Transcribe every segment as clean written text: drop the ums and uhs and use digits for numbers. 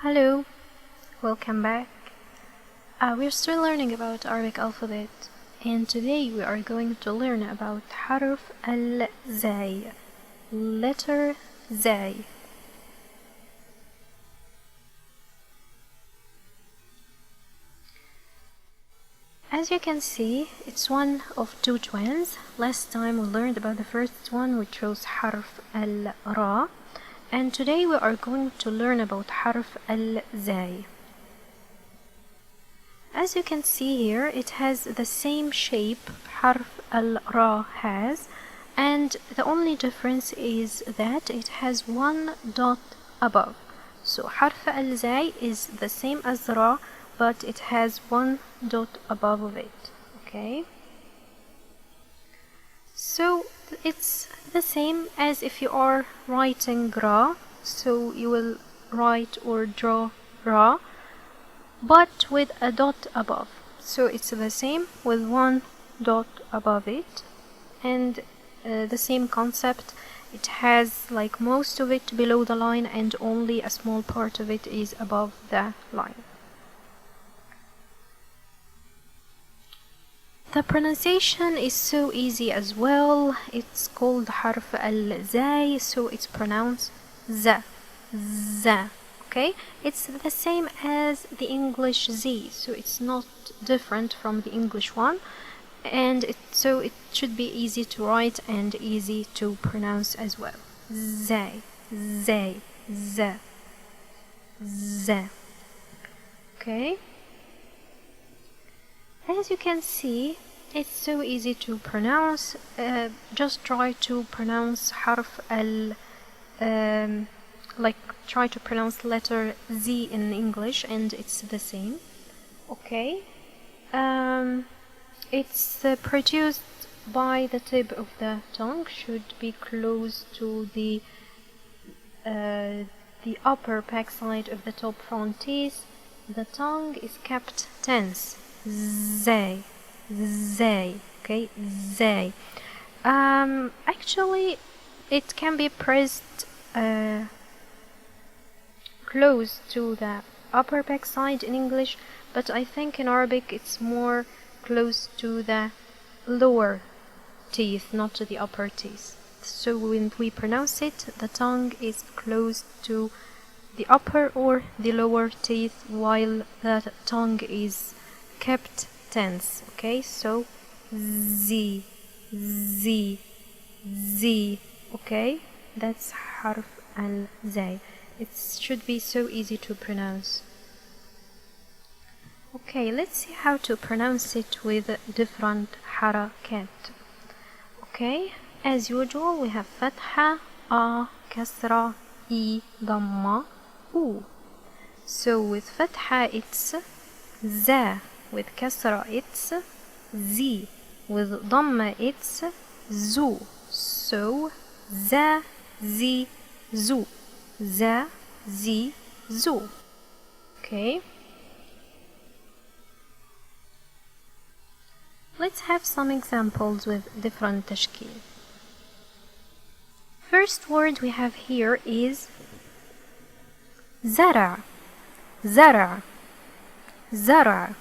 Hello, welcome back. We're still learning about Arabic alphabet, and today we are going to learn about حرف الزاي, letter زاي. As you can see, it's one of two twins. Last time we learned about the first one, which was حرف الراء. And today we are going to learn about حرف الزاي. As you can see here, it has the same shape حرف الراء has, and the only difference is that it has one dot above. So حرف الزاي is the same as را, but it has one dot above of it. Okay? So it's the same as if you are writing ra, so you will write or draw ra, but with a dot above. So it's the same with one dot above it, and the same concept. It has like most of it below the line and only a small part of it is above the line. The pronunciation is so easy as well. It's called حرف الزاي, so it's pronounced za, za. Okay, it's the same as the English Z, so it's not different from the English one, and so it should be easy to write and easy to pronounce as well. Zay, zay, za, za. Okay. As you can see, it's so easy to pronounce. Just try to pronounce حرف ال like try to pronounce letter Z in English and it's the same. Okay. It's produced by the tip of the tongue, should be close to the upper backside of the top front teeth. The tongue is kept tense. Zay, zay, okay, zay. Actually, it can be pressed close to the upper backside in English, but I think in Arabic it's more close to the lower teeth, not to the upper teeth. So when we pronounce it, the tongue is close to the upper or the lower teeth, while the tongue is kept tense. Okay, so Z, Z, Z. Okay, that's حرف الزاي. It should be so easy to pronounce. Okay, let's see how to pronounce it with different حركات. Okay, as usual we have فتحة, A, كسرة, I, ضمة, U. So with فتحة it's za, with كسرة it's Z, with ضمة it's zu. So za, zi, zu, za, zi, zu. Okay. Let's have some examples with different تشكيل. First word we have here is زرع, زرع, زرع.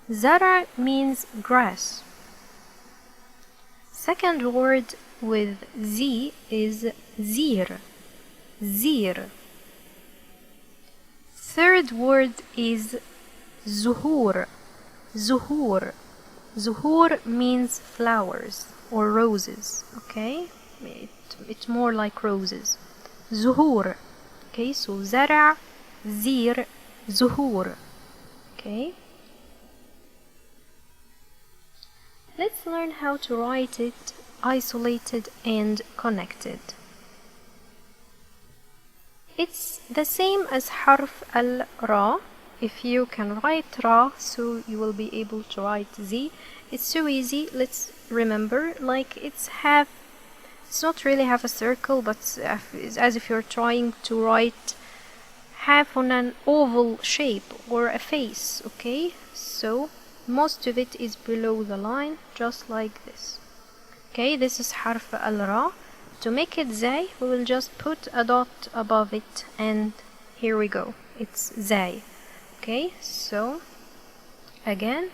زرع means grass. Second word with Z is زير, زير. Third word is زهور, زهور. زهور means flowers or roses. Okay, it's more like roses. زهور. Okay, so زرع, زير, زهور. Okay. Let's learn how to write it isolated and connected. It's the same as حرف الراء. If you can write ra, so you will be able to write Z. It's so easy. Let's remember, like it's not really half a circle, but it's as if you're trying to write half on an oval shape or a face. Okay, so most of it is below the line, just like this. Okay, this is حرف الراء. To make it زي, we will just put a dot above it and here we go, it's زاي. Okay, so again,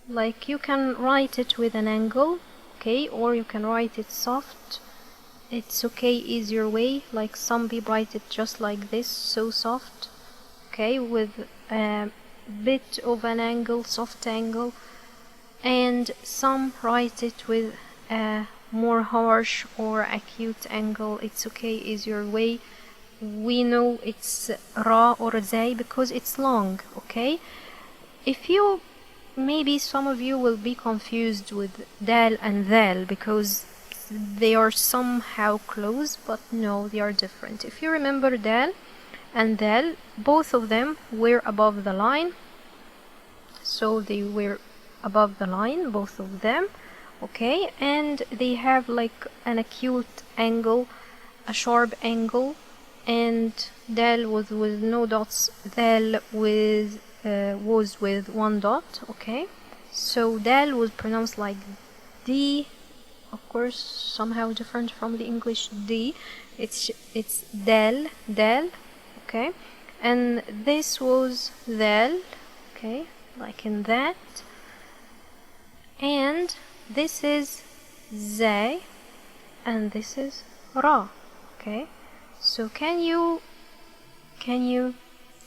like you can write it with an angle, okay, or you can write it soft. It's okay, easier way. Like some people write it just like this, so soft, okay, with a bit of an angle, soft angle, and some write it with a more harsh or acute angle. It's okay, easier way. We know it's ra or zay because it's long, okay. If you, maybe some of you will be confused with dal and dal because they are somehow close, but no, they are different. If you remember dal and dal, both of them were above the line, so they were above the line, both of them, okay, and they have like an acute angle, a sharp angle, and dal was with no dots, dal with was with one dot, okay. So dal was pronounced like D, of course somehow different from the English D. It's dal, dal, okay, and this was dal, okay, like in that, and this is zay, and this is ra, okay. So can you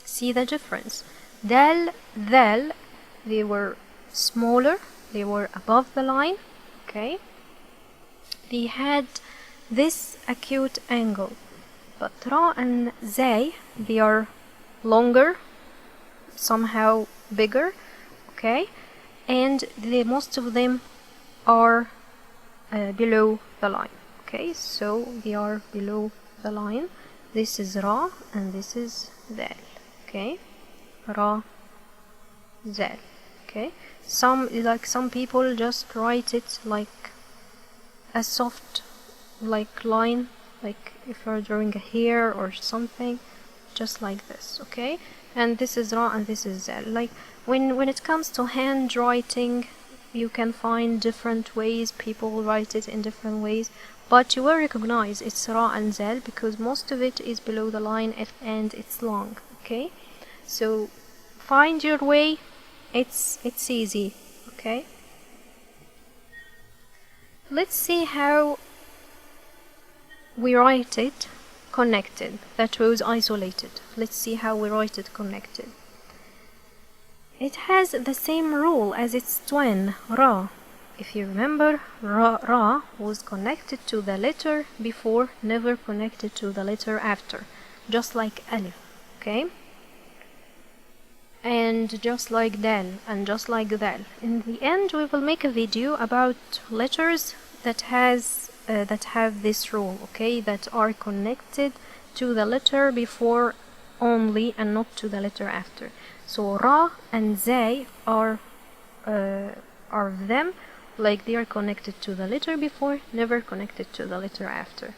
see the difference? Dal, dal, they were smaller, they were above the line, okay. They had this acute angle, but ra and zay, they are longer, somehow bigger, okay, and most of them are below the line, okay. So they are below the line. This is ra and this is dal, okay. Ra, zal, okay. Some people just write it like a soft like line, like if you're drawing a hair or something, just like this, okay. And this is ra and this is zal. Like when it comes to handwriting, you can find different ways, people write it in different ways, but you will recognize it's ra and zal because most of it is below the line and it's long, okay. So find your way, it's easy, okay. Let's see how we write it connected. That was isolated. Let's see how we write it connected. It has the same rule as its twin, ra. If you remember, ra was connected to the letter before, never connected to the letter after, just like alif, okay. And just like dal and just like dal. In the end, we will make a video about letters that have this rule, okay, that are connected to the letter before only and not to the letter after. So ra and zay are them, like they are connected to the letter before, never connected to the letter after.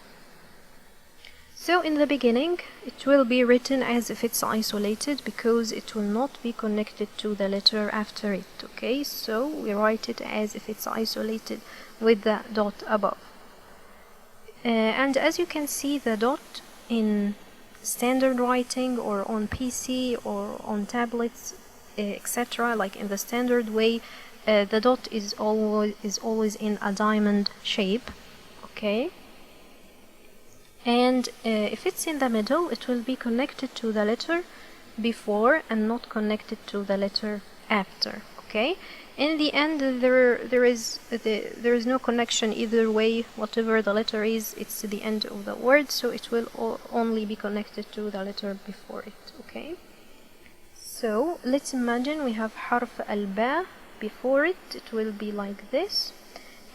So in the beginning, it will be written as if it's isolated because it will not be connected to the letter after it, okay? So we write it as if it's isolated with the dot above. And as you can see, the dot in standard writing or on PC or on tablets, etc., like in the standard way, the dot is always in a diamond shape, okay. And if it's in the middle, it will be connected to the letter before and not connected to the letter after, okay. In the end, there is no connection either way. Whatever the letter is, it's the end of the word, so it will only be connected to the letter before it, okay. So let's imagine we have harf al-ba before it. It will be like this,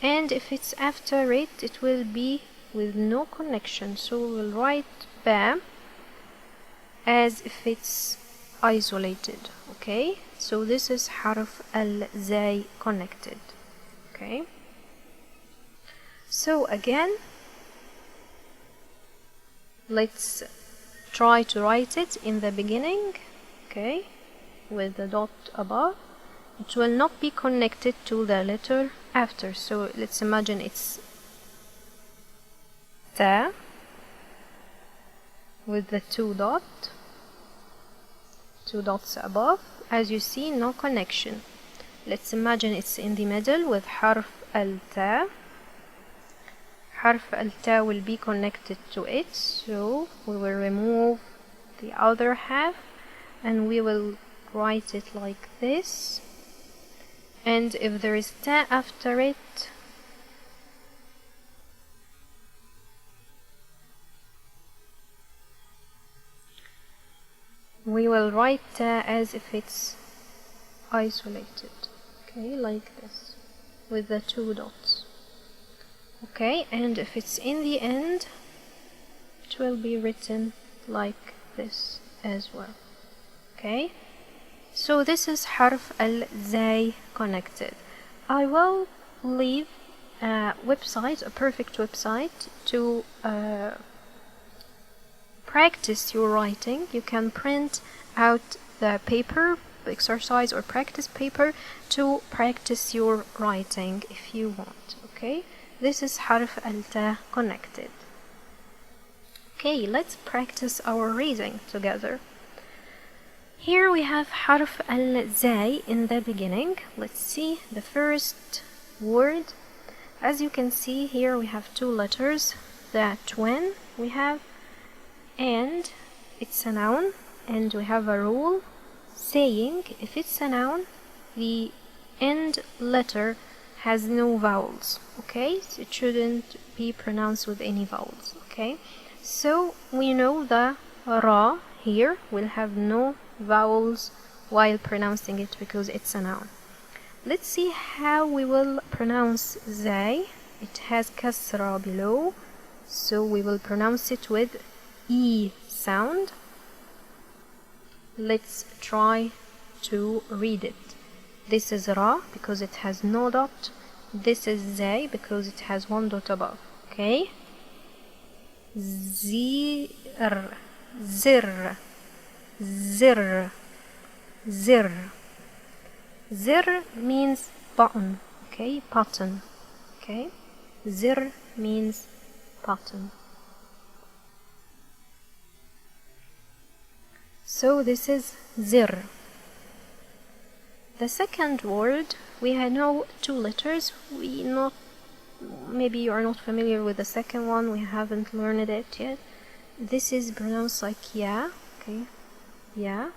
and if it's after it, it will be with no connection, so we'll write ba as if it's isolated, okay. So this is harf al-zay connected, okay. So again, let's try to write it in the beginning, okay, with the dot above. It will not be connected to the letter after, so let's imagine it's ta, with the two dots above. As you see, no connection. Let's imagine it's in the middle with حرف التاء. حرف التاء will be connected to it, so we will remove the other half and we will write it like this. And if there is ta after it, we will write ta as if it's isolated, okay, like this, with the two dots. Okay, and if it's in the end, it will be written like this as well. Okay, so this is حرف الزاي connected. I will leave a website, a perfect website to practice your writing. You can print out the paper, exercise or practice paper to practice your writing if you want. Okay, this is حرف التاء connected. Okay, let's practice our reading together. Here we have حرف الزاي in the beginning. Let's see the first word. As you can see here, we have two letters, the twin we have, and it's a noun, and we have a rule saying if it's a noun, the end letter has no vowels. Okay, so it shouldn't be pronounced with any vowels. Okay, so we know the ra here will have no vowels while pronouncing it because it's a noun. Let's see how we will pronounce zay. It has kasra below, so we will pronounce it with e sound. Let's try to read it. This is ra because it has no dot. This is zay because it has one dot above. Okay, zir, zir, zir, zir. Zir means button. Okay, button. Okay, zir means button. So this is zir. The second word, we know two letters. Maybe you are not familiar with the second one. We haven't learned it yet. This is pronounced like ya. Okay, ya,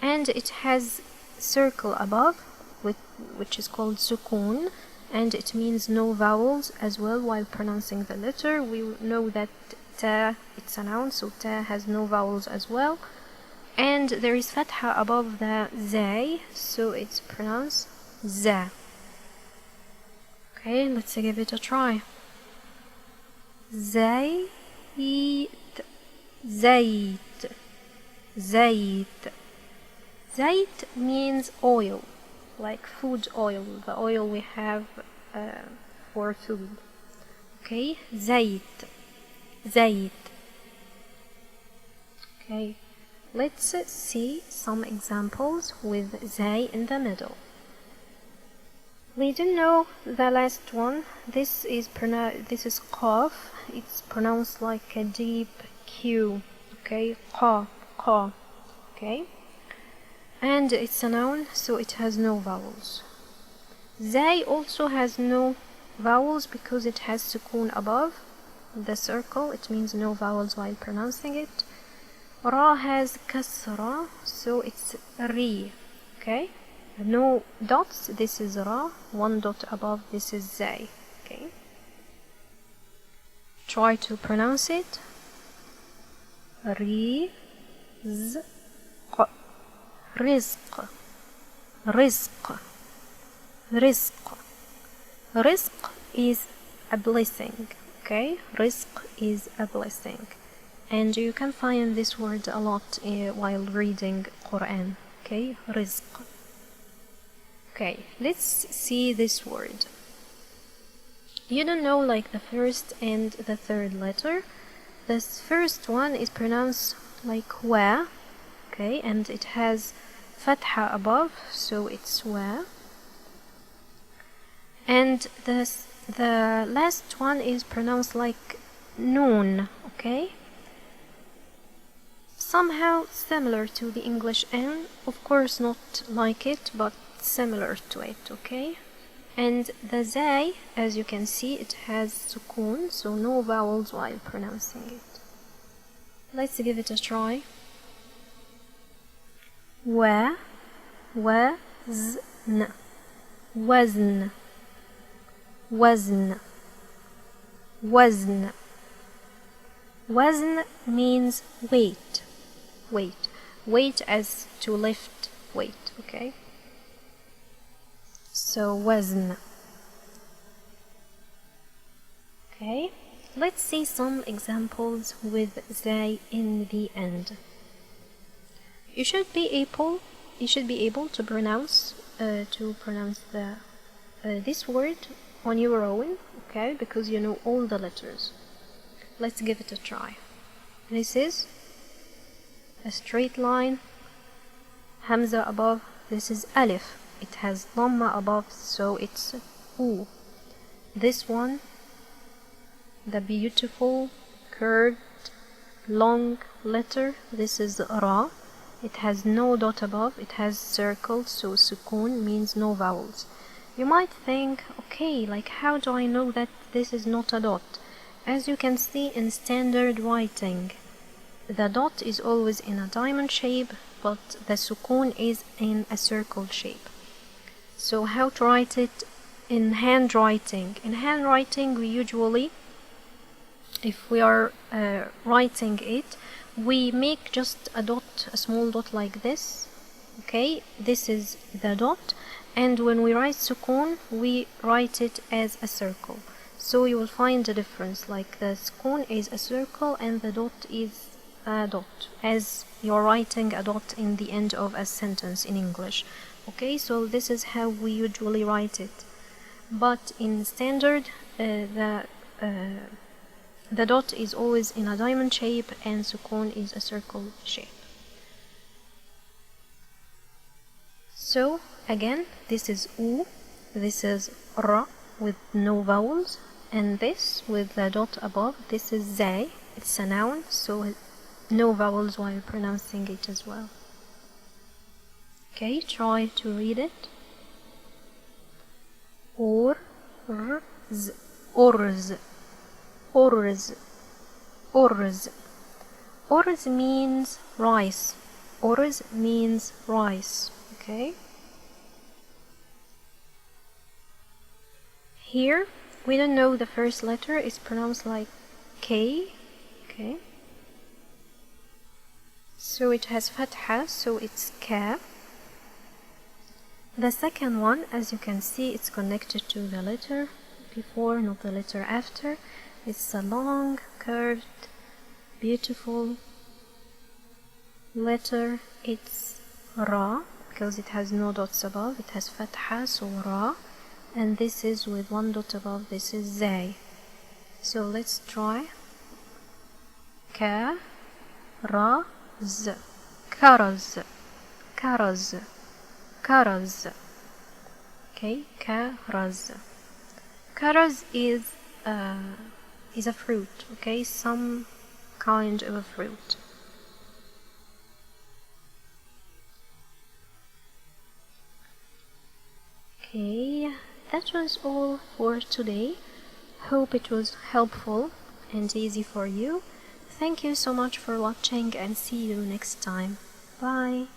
and it has circle above, which is called sukun, and it means no vowels as well while pronouncing the letter. We know that ta, it's a noun, so ta has no vowels as well. And there is fatha above the zay, so it's pronounced za. Okay, let's give it a try. Zayt, zayt, zayt. Zayt means oil, like food oil, the oil we have for food. Okay, zayt, zayt. Okay, let's see some examples with zay in the middle. We don't know the last one. This is qaf. It's pronounced like a deep Q. Okay, qa, qa. Okay, and it's a noun, so it has no vowels. Zay also has no vowels because it has sukun above the circle. It means no vowels while pronouncing it. Ra has kasra, so it's ri. Okay, no dots. This is ra. One dot above. This is zay. Okay, try to pronounce it. Ri, z, q. Rizq, rizq, rizq. Rizq is a blessing. Okay, rizq is a blessing, and you can find this word a lot while reading Quran. Okay, rizq. Okay, let's see this word. You don't know like the first and the third letter. This first one is pronounced like wa. Okay, and it has fatha above, so it's wa. And the last one is pronounced like noon. Okay, somehow similar to the English N, of course not like it, but similar to it, okay? And the Zay, as you can see, it has sukoon, so no vowels while pronouncing it. Let's give it a try. Wa, wazn, wazn, wazn, wazn. Wazn means weight, weight as to lift weight, okay? So wazn. Okay, let's see some examples with zay in the end. You should be able to pronounce the this word on your own, okay? Because you know all the letters. Let's give it a try. This is a straight line, hamza above. This is alif. It has dhamma above, so it's u. This one, the beautiful, curved, long letter, this is ra. It has no dot above, it has circle, so sukoon means no vowels. You might think, okay, like how do I know that this is not a dot? As you can see in standard writing, the dot is always in a diamond shape, but the sukoon is in a circle shape. So how to write it in handwriting? In handwriting, we usually, if we are writing it, we make just a dot, a small dot like this, okay? This is the dot, and when we write sukoon, we write it as a circle. So you will find the difference, like the sukoon is a circle and the dot is a dot, as you're writing a dot in the end of a sentence in English. Okay, so this is how we usually write it. But in standard, the dot is always in a diamond shape and sukoon is a circle shape. So again, this is u, this is ra with no vowels, and this with the dot above, this is zay. It's a noun, so no vowels while pronouncing it as well. Okay, try to read it. Orz, orz, orz, orz. Orz means rice. Orz means rice. Okay. Here we don't know the first letter is pronounced like K. Okay. So it has fatha, so it's ka. The second one, as you can see, it's connected to the letter before, not the letter after. It's a long, curved, beautiful letter. It's ra, because it has no dots above. It has fatha, so ra. And this is with one dot above, this is zay. So let's try. Ka, ra, z. Karaz, karaz, karaz. Okay, karaz. Karaz is a fruit, okay, some kind of a fruit. Okay, that was all for today. Hope it was helpful and easy for you. Thank you so much for watching and see you next time. Bye.